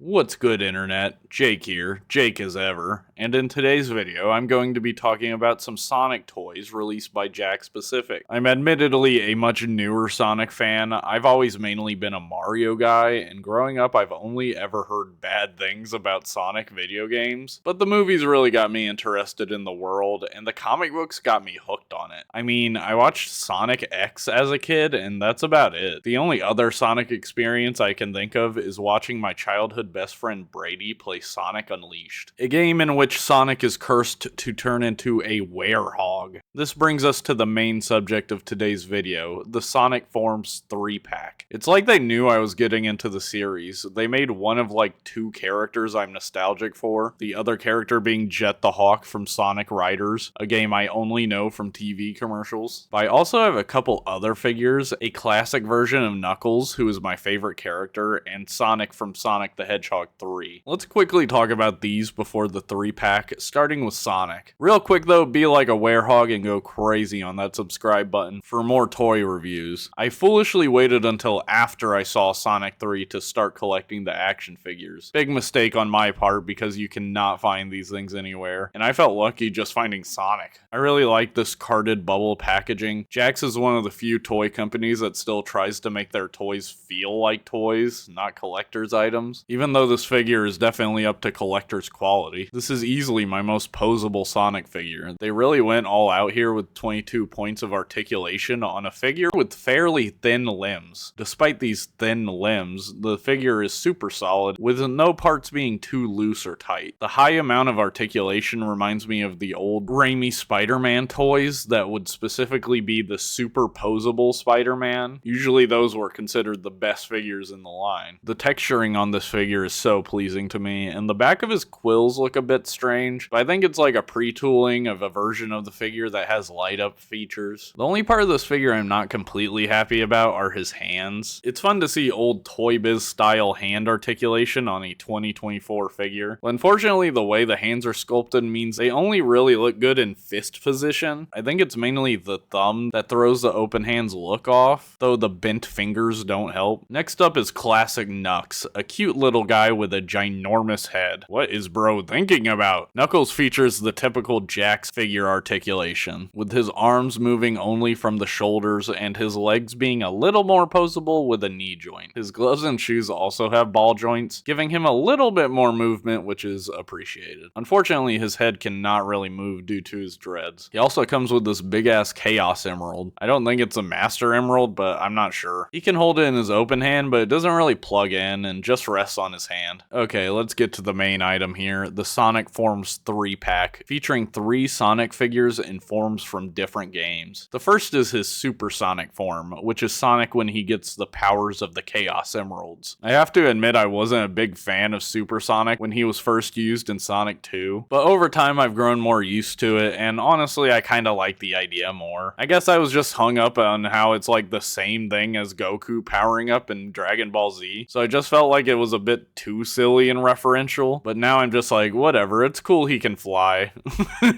What's good, internet? Jake here, Jake as ever, and in today's video I'm going to be talking about some Sonic toys released by Jakks Pacific. I'm admittedly a much newer Sonic fan. I've always mainly been a Mario guy, and growing up I've only ever heard bad things about Sonic video games, but the movies really got me interested in the world, and the comic books got me hooked on it. I mean, I watched Sonic X as a kid, and that's about it. The only other Sonic experience I can think of is watching my childhood best friend Brady play Sonic Unleashed, a game in which Sonic is cursed to turn into a Werehog. This brings us to the main subject of today's video, the Sonic Forms 3-pack. It's like they knew I was getting into the series. They made one of like two characters I'm nostalgic for, the other character being Jet the Hawk from Sonic Riders, a game I only know from TV commercials. But I also have a couple other figures, a classic version of Knuckles, who is my favorite character, and Sonic from Sonic the Hedgehog 3. Let's quickly talk about these before the 3-pack, starting with Sonic. Real quick though, be like a Werehog and go crazy on that subscribe button for more toy reviews. I foolishly waited until after I saw Sonic 3 to start collecting the action figures. Big mistake on my part because you cannot find these things anywhere, and I felt lucky just finding Sonic. I really like this carded bubble packaging. Jakks is one of the few toy companies that still tries to make their toys feel like toys, not collector's items. Even though this figure is definitely up to collector's quality. This is easily my most posable Sonic figure. They really went all out here with 22 points of articulation on a figure with fairly thin limbs. Despite these thin limbs, the figure is super solid, with no parts being too loose or tight. The high amount of articulation reminds me of the old Raimi Spider-Man toys that would specifically be the super posable Spider-Man. Usually those were considered the best figures in the line. The texturing on this figure is so pleasing to me, and the back of his quills look a bit strange, but I think it's like a pre-tooling of a version of the figure that has light-up features. The only part of this figure I'm not completely happy about are his hands. It's fun to see old Toy Biz style hand articulation on a 2024 figure, but unfortunately the way the hands are sculpted means they only really look good in fist position. I think it's mainly the thumb that throws the open hands look off, though the bent fingers don't help. Next up is classic Knux, a cute little guy with a ginormous head. What is bro thinking about? Knuckles features the typical Jakks figure articulation, with his arms moving only from the shoulders and his legs being a little more posable with a knee joint. His gloves and shoes also have ball joints, giving him a little bit more movement, which is appreciated. Unfortunately, his head cannot really move due to his dreads. He also comes with this big ass Chaos Emerald. I don't think it's a Master Emerald, but I'm not sure. He can hold it in his open hand, but it doesn't really plug in and just rests on his hand. Okay, let's get to the main item here, the Sonic Forms 3-pack, featuring 3 Sonic figures in forms from different games. The first is his Super Sonic form, which is Sonic when he gets the powers of the Chaos Emeralds. I have to admit I wasn't a big fan of Super Sonic when he was first used in Sonic 2, but over time I've grown more used to it, and honestly I kinda like the idea more. I guess I was just hung up on how it's like the same thing as Goku powering up in Dragon Ball Z, so I just felt like it was a bit too silly and referential, but now I'm just like, whatever, it's cool he can fly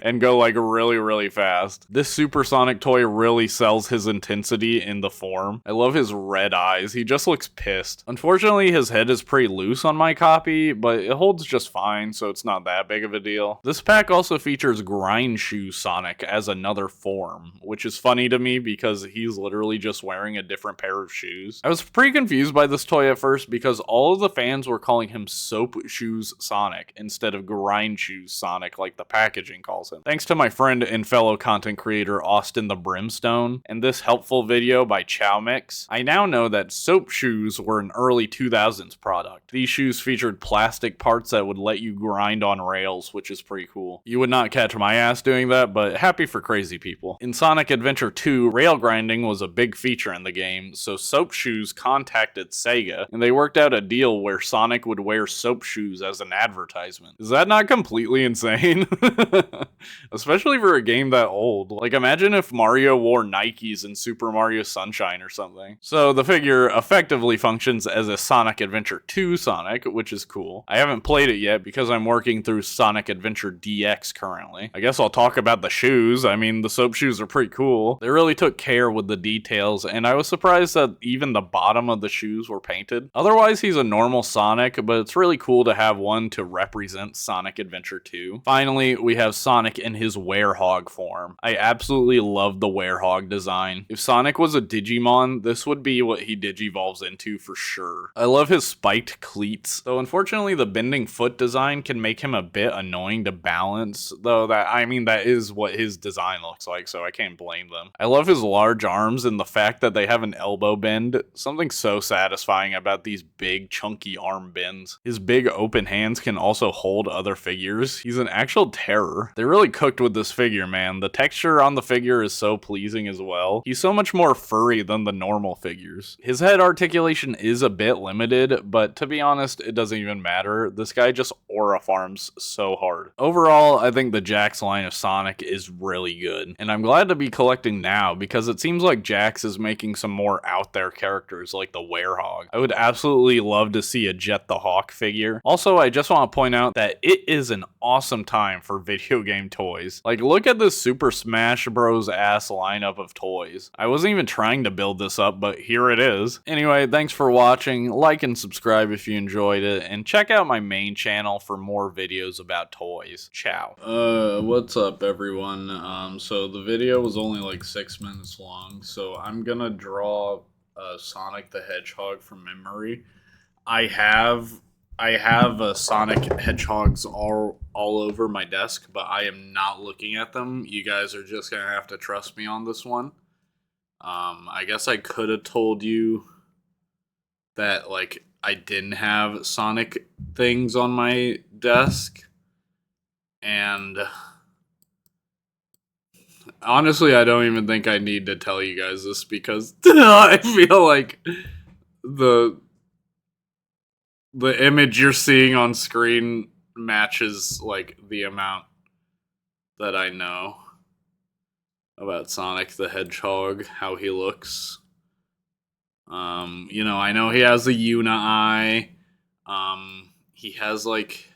and go like really fast. This Super Sonic toy really sells his intensity in the form. I love his red eyes, he just looks pissed. Unfortunately his head is pretty loose on my copy, but it holds just fine, so it's not that big of a deal. This pack also features Grind Shoe Sonic as another form, which is funny to me because he's literally just wearing a different pair of shoes. I was pretty confused by this toy at first because all of the fans were calling him Soap Shoes Sonic instead of Grind Shoes Sonic like the packaging calls him. Thanks to my friend and fellow content creator Austin the Brimstone and this helpful video by Chow Mix, I now know that soap shoes were an early 2000s product. These shoes featured plastic parts that would let you grind on rails, which is pretty cool. You would not catch my ass doing that, but happy for crazy people. In Sonic Adventure 2, rail grinding was a big feature in the game, so Soap Shoes contacted Sega, and they worked out a deal where Sonic would wear soap shoes as an advertisement. Is that not completely insane? Especially for a game that old. Like, imagine if Mario wore Nikes in Super Mario Sunshine or something. So the figure effectively functions as a Sonic Adventure 2 Sonic, which is cool. I haven't played it yet because I'm working through Sonic Adventure DX currently. I guess I'll talk about the shoes. I mean, the soap shoes are pretty cool. They really took care with the details, and I was surprised that even the bottom of the shoes were painted. Otherwise, he's a normal Sonic, but it's really cool to have one to represent Sonic Adventure 2. Finally, we have Sonic in his Werehog form. I absolutely love the Werehog design. If Sonic was a Digimon, this would be what he digivolves into for sure. I love his spiked cleats, though unfortunately the bending foot design can make him a bit annoying to balance, though that is what his design looks like, so I can't blame them. I love his large arms and the fact that they have an elbow bend. Something so satisfying about these big chunky arm bends. His big open hands can also hold other figures. He's an actual terror. They really cooked with this figure, man. The texture on the figure is so pleasing as well. He's so much more furry than the normal figures. His head articulation is a bit limited, but to be honest, it doesn't even matter. This guy just aura farms so hard. Overall, I think the Jakks line of Sonic is really good, and I'm glad to be collecting now because it seems like Jakks is making some more out there characters like the Werehog. I would absolutely love to see a Jet the Hawk figure. Also, I just want to point out that it is an awesome time for video game toys. Like, look at this Super Smash Bros. Ass lineup of toys. I wasn't even trying to build this up, but here it is. Anyway, thanks for watching. Like and subscribe if you enjoyed it, and check out my main channel for more videos about toys. Ciao. What's up, everyone? So the video was only like 6 minutes long, so I'm gonna draw Sonic the Hedgehog from memory. I have Sonic Hedgehogs all over my desk, but I am not looking at them. You guys are just gonna have to trust me on this one. I guess I could have told you that, like, I didn't have Sonic things on my desk, and honestly, I don't even think I need to tell you guys this because I feel like the image you're seeing on screen matches, like, the amount that I know about Sonic the Hedgehog, how he looks. You know, I know he has the Una eye. He has, like,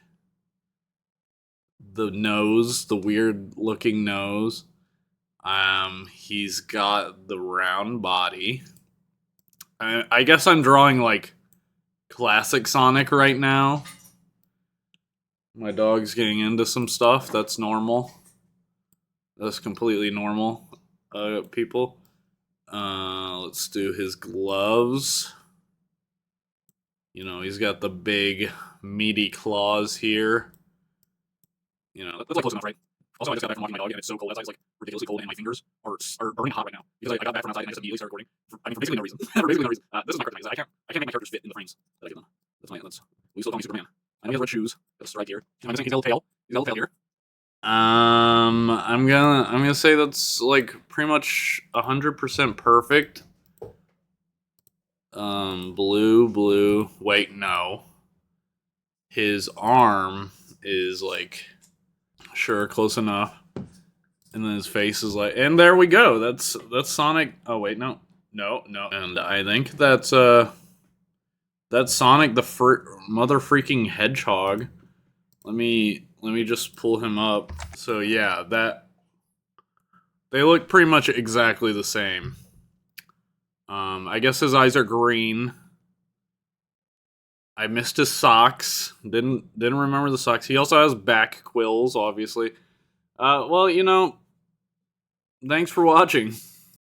the nose, the weird looking nose. He's got the round body. I guess I'm drawing, like, classic Sonic right now. My dog's getting into some stuff. That's normal. That's completely normal, people. Let's do his gloves. You know, he's got the big, meaty claws here. You know, that's like close enough, right? Also, I just got back from walking my dog, and it's so cold outside. It's, like, ridiculously cold, and my fingers are burning hot right now because I got back from outside and I just immediately started recording. For basically no reason. For basically no reason. This is my kryptonite. I can't make my characters fit in the frames that I give them. We still call me Superman. I know he has red shoes. Got a stripe here. Am I missing his yellow tail? His yellow tail here. I'm gonna say that's, like, pretty much 100% perfect. Blue. Wait, no. His arm is, like, sure, close enough. And then his face is like, and there we go. That's Sonic. Oh wait, no. And I think that's Sonic the mother freaking hedgehog. Let me just pull him up. So yeah, they look pretty much exactly the same. I guess his eyes are green. I missed his socks. Didn't remember the socks. He also has back quills, obviously. Well, you know, thanks for watching.